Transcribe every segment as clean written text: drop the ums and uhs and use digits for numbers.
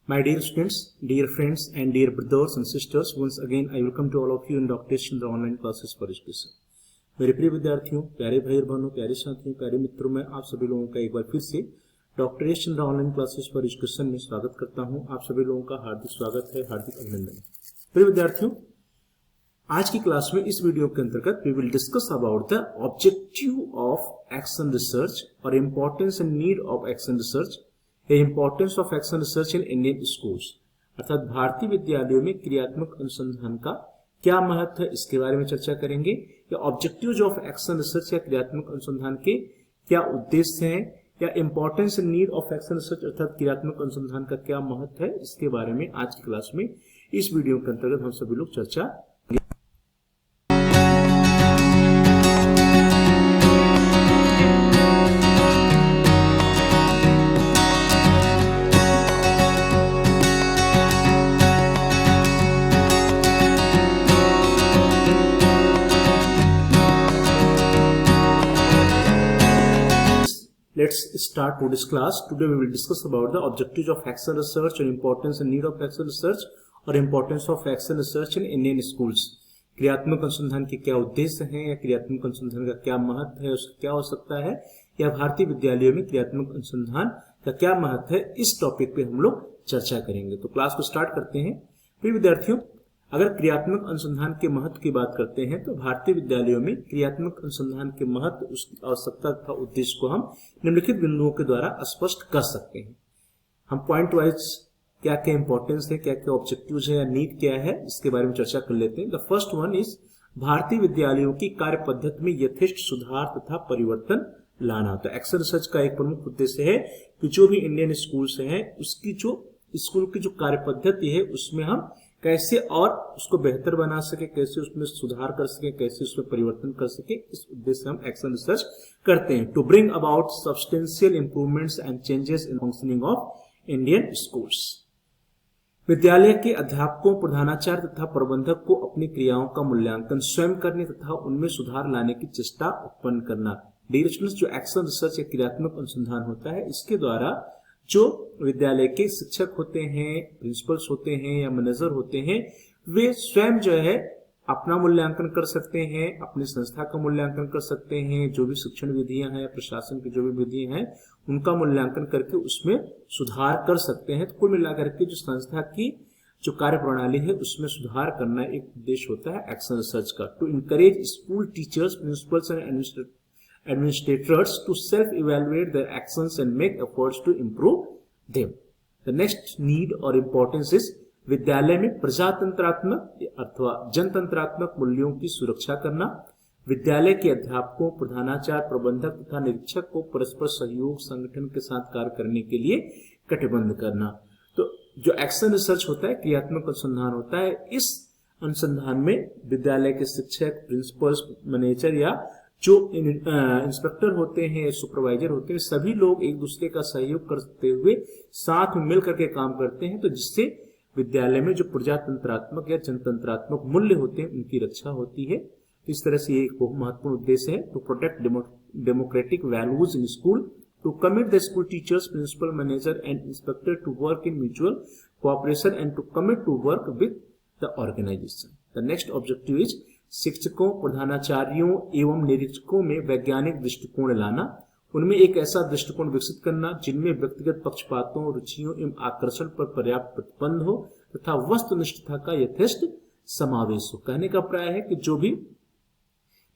My dear students, dear friends and dear brothers and sisters, once again I welcome to all of you in Dr. Chandra online classes for education. मेरे प्रिय विद्यार्थियों, प्यारे भाई बहनों, प्यारे साथियों, प्यारे मित्रों, मैं आप सभी लोगों का एक बार फिर से doctor Chandra online classes for education में स्वागत करता हूं। आप सभी लोगों का हार्दिक स्वागत है, हार्दिक अभिनंदन। प्रिय विद्यार्थियों, आज की क्लास में इस वीडियो के अंतर्गत we will discuss about the objective of action research और importance and need of action research, importance of action research in Indian schools, अर्थात भारतीय विद्यालयों में क्रियात्मक अनुसंधान का क्या महत्व है, इसके बारे में चर्चा करेंगे। या ऑब्जेक्टिव्स ऑफ एक्शन रिसर्च या क्रियात्मक अनुसंधान के क्या उद्देश्य हैं, या importance and need of action research अर्थात क्रियात्मक अनुसंधान का क्या महत्व है, इसके बारे में आज की क्लास में इस वीडियो के अंतर्गत हम सभी लोग चर्चा। Let's start today's class. Today we will discuss about the objectives of action research and importance and need of action research और importance of action research in Indian schools. क्रियात्मक अनुसंधान के क्या उद्देश्य हैं, या क्रियात्मक अनुसंधान का क्या महत्व है, उसका क्या हो सकता है, या भारतीय विद्यालयों में क्रियात्मक अनुसंधान का क्या महत्व है, इस टॉपिक पे हम लोग चर्चा करेंगे। तो क्लास को स्टार्ट करते हैं। प्रिय विद्यार्थियों, अगर क्रियात्मक अनुसंधान के महत्व की बात करते हैं तो भारतीय विद्यालयों में क्रियात्मक अनुसंधान के महत्व, उसकी आवश्यकता तथा उद्देश्य को हम निम्नलिखित बिंदुओं के द्वारा स्पष्ट कर सकते हैं। हम पॉइंट वाइज क्या क्या इंपॉर्टेंस है, क्या क्या ऑब्जेक्टिव्स है या नीड क्या है, इसके बारे में चर्चा कर लेते हैं। द फर्स्ट वन इज भारतीय विद्यालयों की कार्य पद्धति में यथेष्ट सुधार तथा परिवर्तन लाना। तो एक्शन रिसर्च का एक प्रमुख उद्देश्य है कि जो भी इंडियन स्कूल्स हैं उसकी जो स्कूल की जो कार्य पद्धति है उसमें हम कैसे और उसको बेहतर बना सके, कैसे उसमें सुधार कर सके, कैसे उसमें परिवर्तन कर सके, इस उद्देश्य से हम एक्शन रिसर्च करते हैं। To bring about substantial improvements and changes in functioning of Indian schools. विद्यालय के अध्यापकों, प्रधानाचार्य तथा प्रबंधक को अपनी क्रियाओं का मूल्यांकन स्वयं करने तथा उनमें सुधार लाने की चेष्टा उत्पन्न करना। डियर स्टूडेंट्स, जो एक्शन रिसर्च या क्रियात्मक अनुसंधान होता है, इसके द्वारा जो विद्यालय के शिक्षक होते हैं, प्रिंसिपल्स होते हैं या मैनेजर होते हैं, वे स्वयं जो है अपना मूल्यांकन कर सकते हैं, अपनी संस्था का मूल्यांकन कर सकते हैं, जो भी शिक्षण विधियां हैं, प्रशासन की जो भी विधियां हैं, उनका मूल्यांकन करके उसमें सुधार कर सकते हैं। तो कुल मिलाकर के जो संस्था की जो कार्य प्रणाली है उसमें सुधार करना एक उद्देश्य होता है एक्शन रिसर्च का। To encourage school teachers, principals and administrators to self-evaluate their actions and make efforts to improve them. The next need or importance is विद्यालय में प्रजातंत्रात्मक अथवा जनतंत्रात्मक मूल्यों की सुरक्षा करना। विद्यालय के अध्यापकों, प्रधानाचार्य, प्रबंधक तथा निरीक्षक को परस्पर सहयोग, संगठन के साथ कार्य करने के लिए कटिबद्ध करना। तो जो एक्शन रिसर्च होता है, क्रियात्मक अनुसंधान होता है, इस अनुसंधान में विद्यालय के शिक्षक, प्रिंसिपल्स, मैनेजर या जो इंस्पेक्टर होते हैं, सुपरवाइजर होते हैं, सभी लोग एक दूसरे का सहयोग करते हुए साथ में मिल करके काम करते हैं, तो जिससे विद्यालय में जो प्रजातंत्रात्मक या जनतंत्रात्मक मूल्य होते हैं उनकी रक्षा होती है। इस तरह से ये एक बहुत महत्वपूर्ण उद्देश्य है। To protect democratic values in school, to commit the school teachers, principal, manager and inspector to work in mutual cooperation and to commit to work with the organisation. The next objective is शिक्षकों, प्रधानाचार्यों एवं निरीक्षकों में वैज्ञानिक दृष्टिकोण लाना। उनमें एक ऐसा दृष्टिकोण विकसित करना जिनमें व्यक्तिगत पक्षपातों, रुचियों एवं आकर्षण पर पर्याप्त प्रतिबंध हो तथा वस्तुनिष्ठता का यथेष्ट समावेश हो। कहने का प्राय है कि जो भी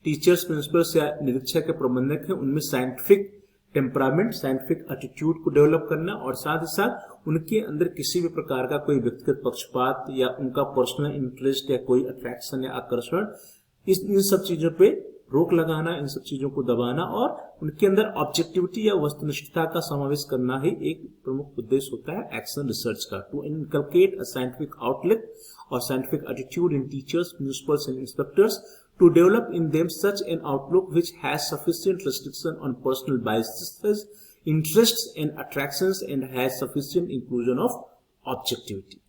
टीचर्स, प्रिंसिपल्स या निरीक्षक के प्रबंधक हैं, उनमें साइंटिफिक टेम्परामेंट, साइंटिफिक एटीट्यूड को डेवलप करना और साथ ही साथ उनके अंदर किसी भी प्रकार का कोई व्यक्तिगत पक्षपात या उनका पर्सनल इंटरेस्ट या कोई अट्रैक्शन या आकर्षण, इन सब चीजों पे रोक लगाना, इन सब चीजों को दबाना और उनके अंदर ऑब्जेक्टिविटी या वस्तुनिष्ठता का समावेश करना ही एक प्रमुख उद्देश्य होता है एक्शन रिसर्च का। To inculcate a scientific outlook और scientific attitude in teachers, principals and inspectors, to develop in them such an outlook which has sufficient restriction on personal biases, interests and attractions and has sufficient inclusion of objectivity.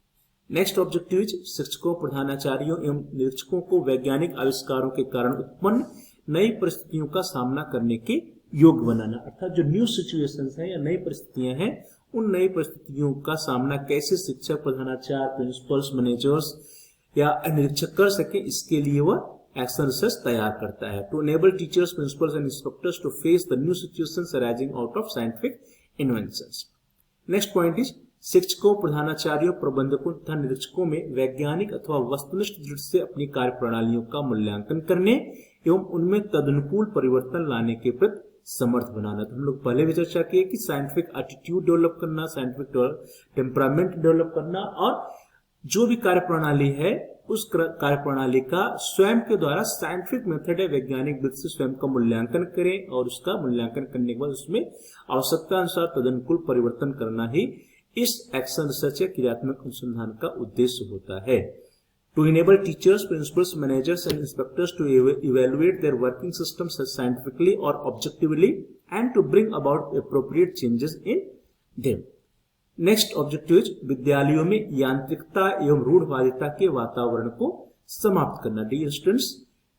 Next objective is शिक्षकों, प्रधानाचार्यों एवं निरीक्षकों को वैज्ञानिक आविष्कारों के कारण उत्पन्न नई परिस्थितियों का सामना करने के योग्य बनाना, अर्थात जो न्यू सिचुएशंस हैं या नई परिस्थितियां हैं उन नई परिस्थितियों का सामना कैसे शिक्षक, प्रधानाचार्य, प्रिंसिपल्स, मैनेजर्स या निरीक्षक कर सके, इसके लिए वह एक्शन रिसर्च तैयार करता है। To enable teachers, principals and instructors to face the new situations arising out of scientific inventions. Next point is शिक्षकों, प्रधानाचार्यों, प्रबंधकों तथा निरीक्षकों में वैज्ञानिक अथवा वस्तुनिष्ठ दृष्टि से अपनी कार्य प्रणालियों का मूल्यांकन करने एवं उनमें तदनुकूल परिवर्तन लाने के प्रति समर्थ बनाना। तो हम लोग पहले भी चर्चा किए कि साइंटिफिक एटीट्यूड डेवलप करना, साइंटिफिक टेम्परामेंट डेवलप करना और जो भी कार्य प्रणाली है उस कार्य प्रणाली का स्वयं के द्वारा साइंटिफिक मेथड है, वैज्ञानिक विधि से स्वयं का मूल्यांकन करें और उसका मूल्यांकन करने के बाद उसमें आवश्यकता अनुसार तदनुकूल परिवर्तन करना ही इस एक्शन रिसर्च या क्रियात्मक अनुसंधान का उद्देश्य होता है। To enable teachers, principals, managers and inspectors to evaluate their working systems scientifically और objectively and to bring about appropriate changes in them. Next objective विद्यालयों में यांत्रिकता एवं रूढ़वादिता के वातावरण को समाप्त करना। डियर स्टूडेंट्स,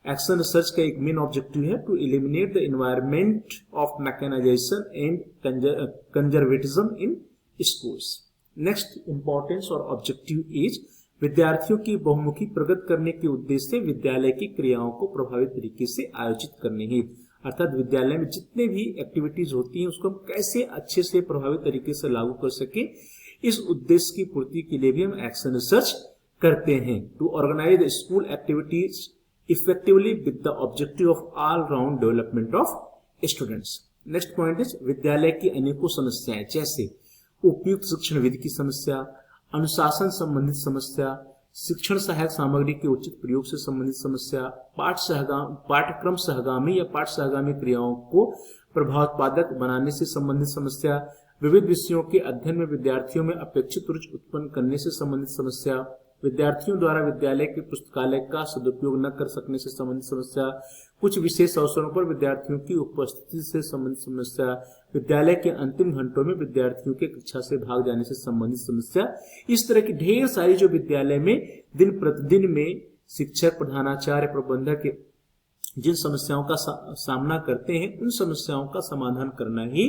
एक्शन रिसर्च का एक मेन ऑब्जेक्टिव है to eliminate the environment of mechanisation and conservatism in schools. Next importance or objective is विद्यार्थियों की बहुमुखी प्रगति करने के उद्देश्य से विद्यालय की क्रियाओं को प्रभावी तरीके से आयोजित करने ही, अर्थात विद्यालय में जितने भी एक्टिविटीज होती हैं उसको हम कैसे अच्छे से प्रभावी तरीके से लागू कर सके, इस उद्देश्य की पूर्ति के लिए भी हम एक्शन रिसर्च करते हैं। To organise the school activities effectively with the objective of all round development of students. Next point is विद्यालय की अनेकों समस्याएं जैसे उपयुक्त शिक्षण विधि की समस्या, अनुशासन संबंधित समस्या, शिक्षण सहायक सामग्री के उचित प्रयोग से संबंधित समस्या, पाठ्यक्रम सहगामी या पाठ सहगामी क्रियाओं को प्रभावोत्पादक बनाने से संबंधित समस्या, विविध विषयों के अध्ययन में विद्यार्थियों में अपेक्षित रुचि उत्पन्न करने से संबंधित समस्या, विद्यार्थियों द्वारा विद्यालय के पुस्तकालय का सदुपयोग न कर सकने से संबंधित समस्या, कुछ विशेष अवसरों पर विद्यार्थियों की उपस्थिति से संबंधित समस्या, विद्यालय के अंतिम घंटों में विद्यार्थियों के कक्षा से भाग जाने से संबंधित समस्या। इस तरह की ढेर सारी जो विद्यालय में दिन प्रतिदिन में शिक्षक, प्रधानाचार्य, प्रबंधक जिन समस्याओं का सामना करते हैं उन समस्याओं का समाधान करना ही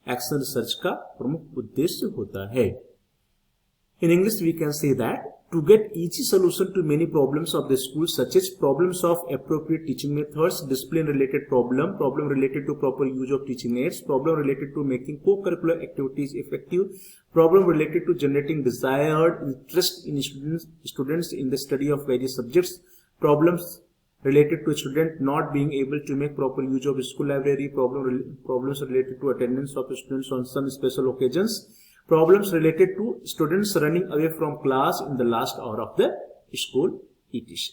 एक्शन रिसर्च का प्रमुख उद्देश्य होता है। In English, we can say that to get easy solution to many problems of the school, such as problems of appropriate teaching methods, discipline-related problem related to proper use of teaching aids, problem related to making co-curricular activities effective, problem related to generating desired interest in students in the study of various subjects, problems related to a student not being able to make proper use of school library, problems related to attendance of students on some special occasions, problems related to students running away from class in the last hour of the school, etc.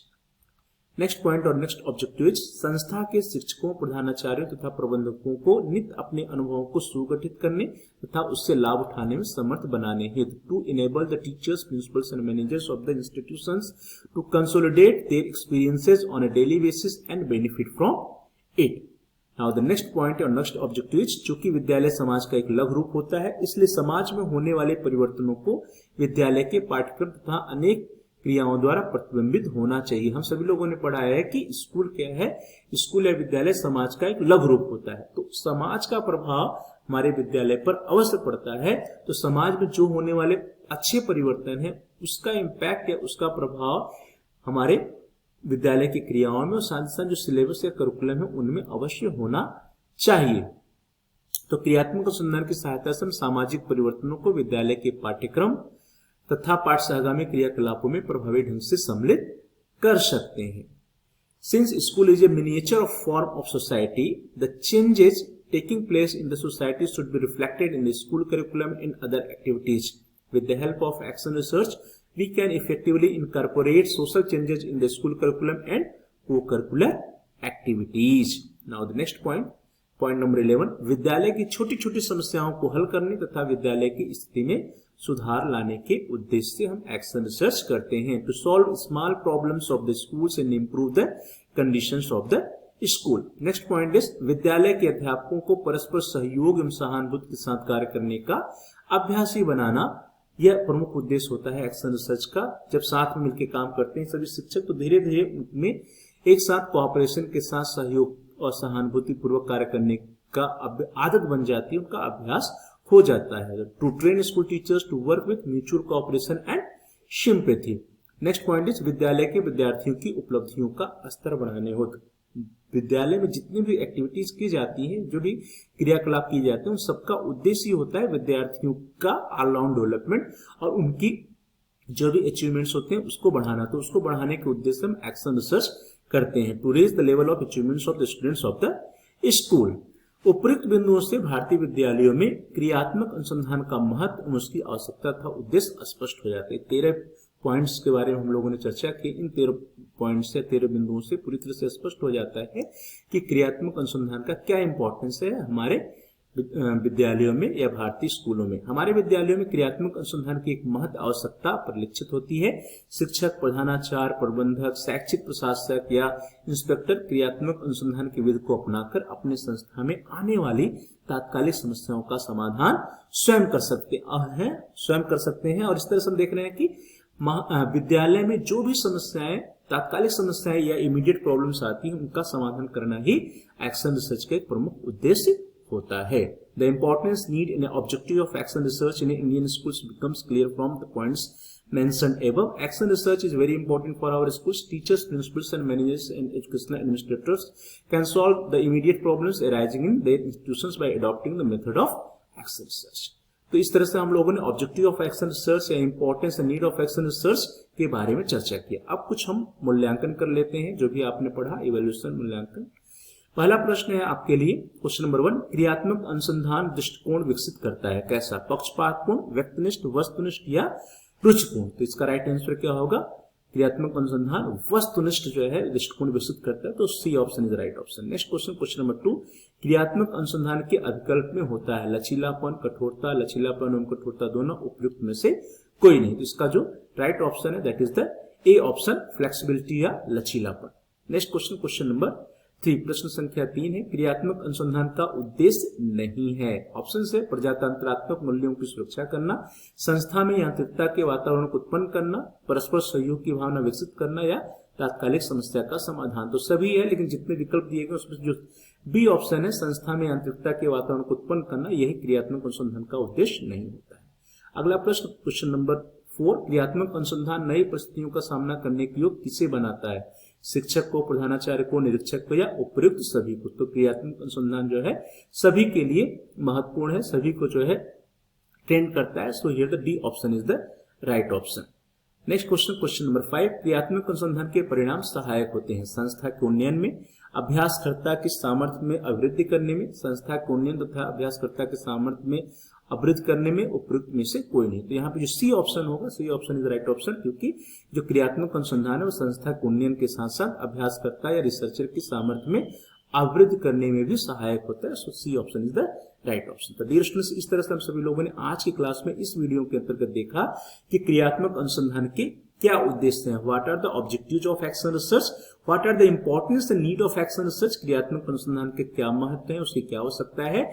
Next point or next objective संस्था के शिक्षकों, प्रधानाचार्यों तथा प्रबंधकों को नित्य अपने अनुभवों को सुगठित करने तथा उससे लाभ उठाने में समर्थ बनाने हेतु to enable the teachers, principals and managers of the institutions to consolidate their experiences on a daily basis and benefit from it. Now the next point or next objective, चूंकि विद्यालय समाज का एक लघु रूप होता है इसलिए समाज में होने वाले परिवर्तनों को विद्यालय के पाठ्यक्रम तथा अनेक क्रियाओं द्वारा प्रतिबिंबित होना चाहिए। हम सभी लोगों ने पढ़ा है कि स्कूल क्या है, स्कूल या विद्यालय समाज का एक लघु रूप होता है, तो समाज का प्रभाव हमारे विद्यालय पर अवश्य पड़ता है। तो समाज में जो होने वाले अच्छे परिवर्तन है उसका इम्पैक्ट या उसका प्रभाव हमारे विद्यालय की क्रियाओं में और साथ ही साथ जो सिलेबस या करिकुलम है उनमें अवश्य होना चाहिए। तो क्रियात्मक अनुसंधान की सहायता से हम सामाजिक परिवर्तनों को विद्यालय के पाठ्यक्रम तथा पाठ सहगामी क्रियाकलापों में प्रभावी ढंग से सम्मिलित कर सकते हैं। Since school is a miniature of form of society, the changes taking place in the society should be reflected in the school curriculum in other activities. With the help of action research we can effectively incorporate social changes in the school curriculum and co-curricular activities. Now the next point, point number 11, विद्यालय की छोटी छोटी समस्याओं को हल करने तथा विद्यालय की स्थिति में सुधार लाने के उद्देश्य से हम एक्शन रिसर्च करते हैं। To solve small problems of the schools and improve the conditions of the school. Next point is विद्यालय के अध्यापकों को परस्पर सहयोग एवं सहानुभूति के साथ कार्य करने का अभ्यासी बनाना, यह प्रमुख उद्देश्य होता है एक्शन रिसर्च का। जब साथ में मिलकर काम करते हैं सभी शिक्षक तो धीरे धीरे उनमें एक साथ कोऑपरेशन के साथ सहयोग और सहानुभूति पूर्वक कार्य करने का आदत बन जाती है, उनका अभ्यास हो जाता है। To train school teachers to work with mutual cooperation and sympathy. Next point is विद्यालय के विद्यार्थियों की उपलब्धियों का स्तर बढ़ाने होगा। विद्यालय में जितनी भी एक्टिविटीज की जाती हैं, जो भी क्रियाकलाप किए जाते हैं, उन सबका उद्देश्य होता है विद्यार्थियों का ऑलराउंड डेवलपमेंट और उनकी जो भी अचीवमेंट्स होते हैं उसको बढ़ाना। तो उसको बढ़ाने के उद्देश्य से हम एक्शन रिसर्च करते हैं to raise the level of achievements of the students of the school. उपयुक्त बिंदुओं से भारतीय विद्यालयों में क्रियात्मक अनुसंधान का महत्व, उसकी आवश्यकता तथा उद्देश्य स्पष्ट हो जाते हैं। 13 पॉइंट्स के बारे में हम लोगों ने चर्चा की। इन 13 पॉइंट्स से 13 बिंदुओं से पूरी तरह से स्पष्ट हो जाता है कि क्रियात्मक अनुसंधान का क्या इंपॉर्टेंस है हमारे विद्यालयों में या भारतीय स्कूलों में। हमारे विद्यालयों में क्रियात्मक अनुसंधान की एक महत्व आवश्यकता परिलक्षित होती है। शिक्षक, प्रधानाचार्य, प्रबंधक, शैक्षिक प्रशासक या इंस्पेक्टर क्रियात्मक अनुसंधान की विधि को अपनाकर अपने संस्था में आने वाली तात्कालिक समस्याओं का समाधान स्वयं कर सकते हैं। और इस तरह से हम देख रहे हैं कि विद्यालय में जो भी समस्याएं, तात्कालिक समस्याएं या इमीडिएट प्रॉब्लम्स आती हैं, उनका समाधान करना ही एक्शन रिसर्च का एक प्रमुख उद्देश्य होता है। The importance, need and objective of action research in Indian schools becomes clear from the points mentioned above. Action research is very important for our schools. Teachers, principals and managers and educational administrators can solve the immediate problems arising in their institutions by adopting the method of action research. तो इस तरह से हम लोगों ने objective of action research या importance and need of action research के बारे में चर्चा किया। अब कुछ हम मूल्यांकन कर लेते हैं जो भी आपने पढ़ा, इवैल्यूएशन, मूल्यांकन। पहला प्रश्न है आपके लिए, क्वेश्चन नंबर 1, क्रियात्मक अनुसंधान दृष्टिकोण विकसित करता है कैसा? पक्षपातपूर्ण, व्यक्तिनिष्ठ, वस्तुनिष्ठ या रुचिपूर्ण? तो इसका राइट आंसर क्या होगा? क्रियात्मक अनुसंधान वस्तुनिष्ठ जो है दृष्टिकोण विकसित करता है, तो C option is right option. Next question, question number 2, क्रियात्मक अनुसंधान के अधिकल्प में होता है लचीलापन, कठोरता, लचीलापन एवं कठोरता दोनों उपयुक्त में से कोई नहीं। तो इसका जो राइट ऑप्शन है that is the A option, flexibility या लचीलापन। नेक्स्ट क्वेश्चन, क्वेश्चन नंबर 3, प्रश्न संख्या 3 है, क्रियात्मक अनुसंधान का उद्देश्य नहीं है। ऑप्शन है प्रजातंत्रात्मक मूल्यों की सुरक्षा करना, संस्था में यांत्रिकता के वातावरण को उत्पन्न करना, परस्पर सहयोग की भावना विकसित करना या तात्कालिक समस्या का समाधान। तो सभी है, लेकिन जितने विकल्प दिए गए उसमें जो बी ऑप्शन है, संस्था में यांत्रिकता के वातावरण को उत्पन्न करना, यही क्रियात्मक अनुसंधान का उद्देश्य नहीं होता है। अगला प्रश्न, क्वेश्चन नंबर 4, क्रियात्मक अनुसंधान नई परिस्थितियों का सामना करने के योग्य किसे बनाता है? शिक्षक को, प्रधानाचार्य को, निरीक्षक को या उपयुक्त सभी को? तो क्रियात्मक अनुसंधान जो है सभी के लिए महत्वपूर्ण है, सभी को जो है ट्रेन करता है। So here the D option is the right option. Next question, question number 5, क्रियात्मक अनुसंधान के परिणाम सहायक होते हैं संस्था के उन्नयन में, अभ्यासकर्ता की सामर्थ्य में अभिवृद्धि करने में, संस्था के उन्नयन तथा अभ्यासकर्ता के सामर्थ्य में अवृद्ध करने में, उपयुक्त में से कोई नहीं। तो यहाँ पे जो सी ऑप्शन होगा, C option is right option, क्योंकि जो क्रियात्मक अनुसंधान है वो संस्था के उन्नयन के साथ साथ अभ्यासकर्ता या रिसर्चर की सामर्थ्य में अवृद्ध करने में भी सहायक होता है। So C option is the right option. तो डियर स्टूडेंट्स, इस तरह से हम सभी लोगों ने आज की क्लास में इस वीडियो के अंतर्गत देखा कि क्रियात्मक अनुसंधान के क्या उद्देश्य हैं, what are the objectives of action research, what are the importance and need of action research, क्रियात्मक अनुसंधान के क्या महत्व है, उसकी क्या आवश्यकता है,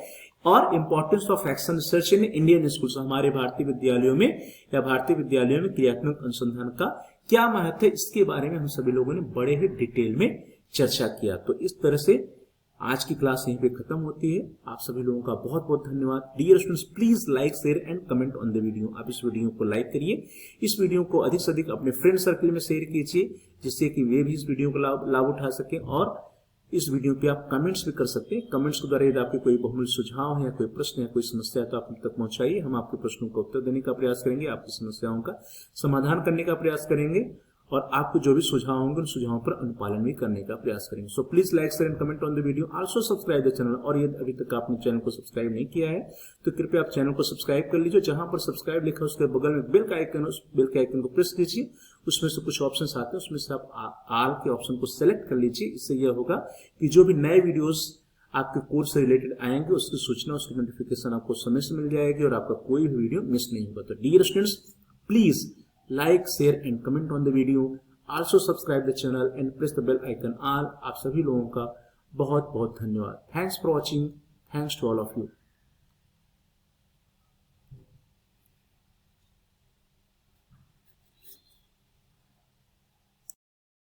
और importance of action research in Indian schools, हमारे भारतीय विद्यालयों में या भारतीय विद्यालयों में क्रियात्मक अनुसंधान का क्या महत्व है, इसके बारे में हम सभी लोगों ने बड़े ही डिटेल में चर्चा किया। तो इस तरह से आज की क्लास यहीं पे खत्म होती है। आप सभी लोगों का बहुत बहुत धन्यवाद। Dear students, please like, share and comment on the video. आप इस वीडियो को लाइक करिए, इस वीडियो को अधिक से अधिक अपने फ्रेंड सर्कल में शेयर कीजिए, जिससे कि वे भी इस वीडियो का लाभ उठा सके। और इस वीडियो पे आप कमेंट्स भी कर सकते हैं। कमेंट्स के द्वारा यदि आपके कोई बहुमूल्य सुझाव है या कोई प्रश्न या कोई समस्या है तो आप हम तक पहुंचाइए। हम आपके प्रश्नों का उत्तर देने का प्रयास करेंगे, आपकी समस्याओं का समाधान करने का प्रयास करेंगे और आपको जो भी सुझाव होंगे उन सुझावों पर अनुपालन भी करने का प्रयास करेंगे। So please like, share and comment on the video, also subscribe the channel. और यदि अभी तक आपने चैनल को सब्सक्राइब नहीं किया है तो कृपया आप चैनल को सब्सक्राइब कर लीजिए। जहां पर सब्सक्राइब लिखा है उसके बगल में बेल का आइकन, उस बेल के आइकन को प्रेस कीजिए। उसमें से कुछ ऑप्शंस आते हैं, उसमें से आप आल के ऑप्शन को सिलेक्ट कर लीजिए। इससे यह होगा कि जो भी नए वीडियोस आपके कोर्स से रिलेटेड आएंगे उसकी सूचना, उसकी नोटिफिकेशन आपको समय से मिल जाएगी और आपका कोई भी वीडियो मिस नहीं होगा। तो dear students, please like, share and comment on the video, also subscribe the channel and press the bell icon all। आप सभी लोगों का बहुत बहुत धन्यवाद। Thanks for watching. Thanks to all of you.